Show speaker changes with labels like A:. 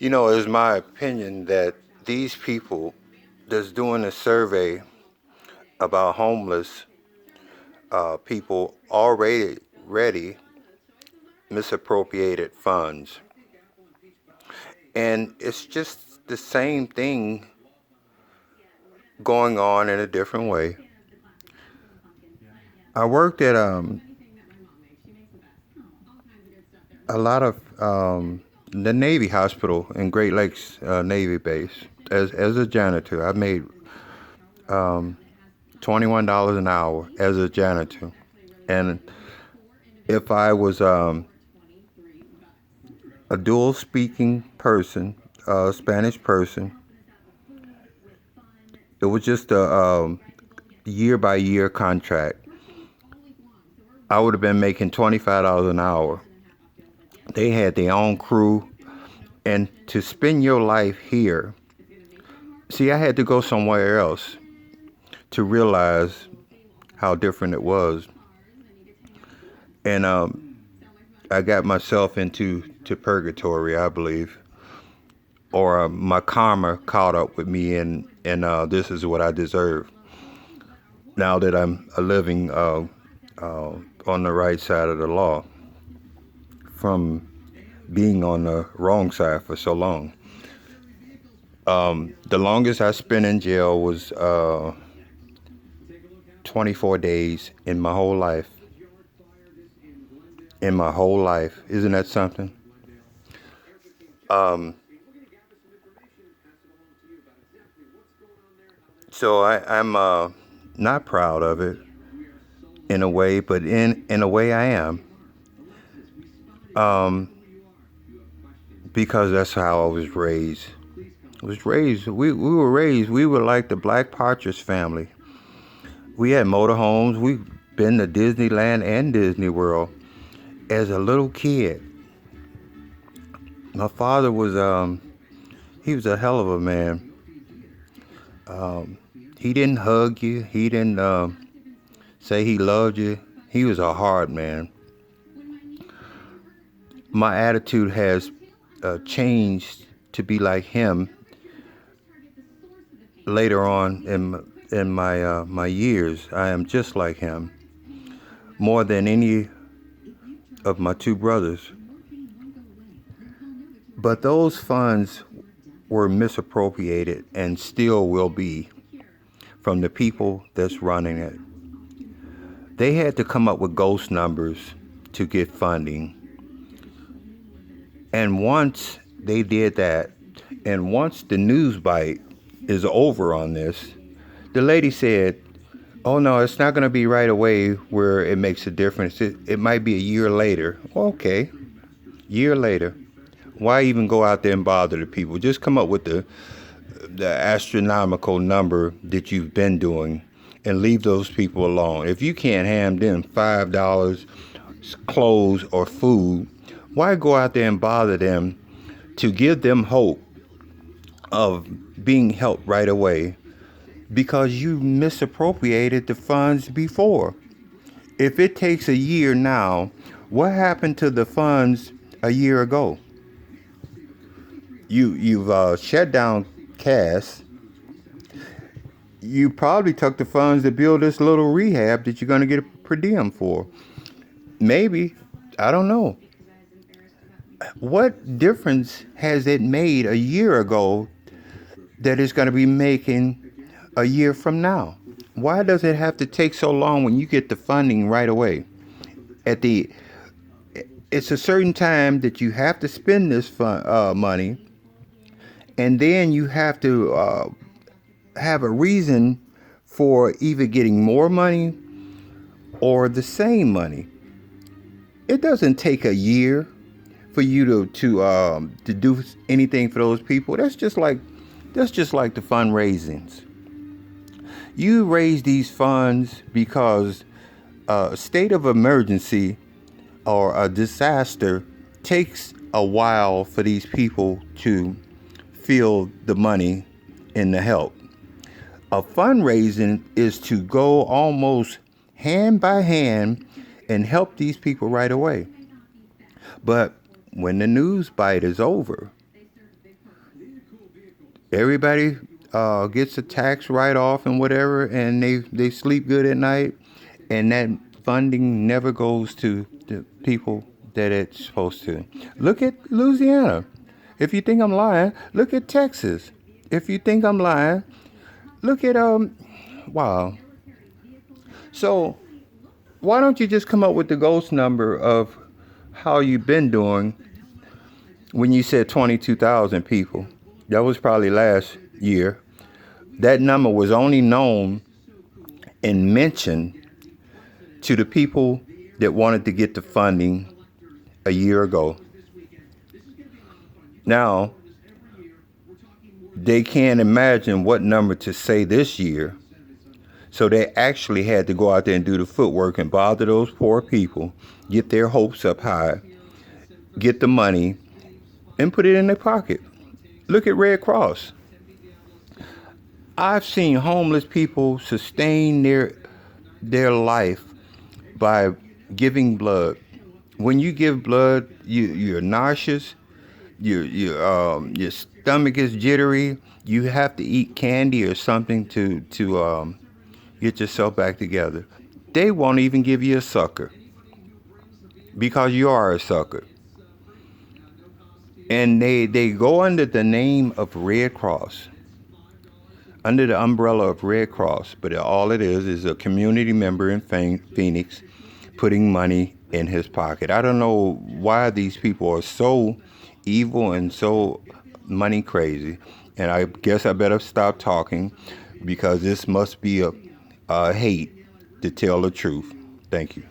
A: It's my opinion that these people that's doing a survey about homeless people already misappropriated funds. And it's just the same thing going on in a different way. I worked at a lot of the Navy hospital in Great Lakes Navy base as a janitor. I made $21 an hour as a janitor. And if I was a dual speaking person, a Spanish person, it was just a year by year contract. I would have been making $25 an hour. They had their own crew, and to spend your life here, see, I had to go somewhere else to realize how different it was. And I got myself into purgatory, I believe, or my karma caught up with me, and this is what I deserve. Now that I'm living on the right side of the law, from being on the wrong side for so long. The longest I spent in jail was 24 days in my whole life. In my whole life. Isn't that something? So I'm not proud of it in a way, but in a way I am. Because that's how I was raised. We were like the Black Partridge Family. We had motorhomes. We've been to Disneyland and Disney World as a little kid. My father was he was a hell of a man. He didn't hug you. He didn't say he loved you. He was a hard man. My attitude has changed to be like him later on in my years. I am just like him, more than any of my two brothers. But those funds were misappropriated and still will be from the people that's running it. They had to come up with ghost numbers to get funding. And once they did that, and once the news bite is over on this, the lady said, oh no, it's not going to be right away where it makes a difference. It might be a year later. Okay, year later. Why even go out there and bother the people? Just come up with the astronomical number that you've been doing and leave those people alone. If you can't hand them $5, clothes, or food, why go out there and bother them to give them hope of being helped right away? Because you misappropriated the funds before. If it takes a year now, what happened to the funds a year ago? You've shut down CAS. You probably took the funds to build this little rehab that you're going to get a per diem for. Maybe. I don't know. What difference has it made a year ago that it's going to be making a year from now? Why does it have to take so long when you get the funding right away? It's a certain time that you have to spend this money, and then you have to have a reason for either getting more money or the same money. It doesn't take a year for you to do anything for those people. That's just like the fundraisings. You raise these funds because a state of emergency or a disaster takes a while for these people to feel the money and the help. A fundraising is to go almost hand by hand and help these people right away. But when the news bite is over, Everybody gets a tax write-off and whatever, and they sleep good at night, and that funding never goes to the people that it's supposed to. Look at Louisiana. If you think I'm lying, look at Texas. If you think I'm lying, look at wow. So why don't you just come up with the ghost number of how you've been doing when you said 22,000 people? That was probably last year. That number was only known and mentioned to the people that wanted to get the funding a year ago. Now, they can't imagine what number to say this year. So they actually had to go out there and do the footwork and bother those poor people, get their hopes up high, get the money, and put it in their pocket. Look at Red Cross. I've seen homeless people sustain their life by giving blood. When you give blood, you're nauseous, your stomach is jittery. You have to eat candy or something to get yourself back together. They won't even give you a sucker because you are a sucker. And they go under the name of Red Cross, under the umbrella of Red Cross, but all it is a community member in Phoenix putting money in his pocket. I don't know why these people are so evil and so money crazy. And I guess I better stop talking because this must be a hate to tell the truth. Thank you.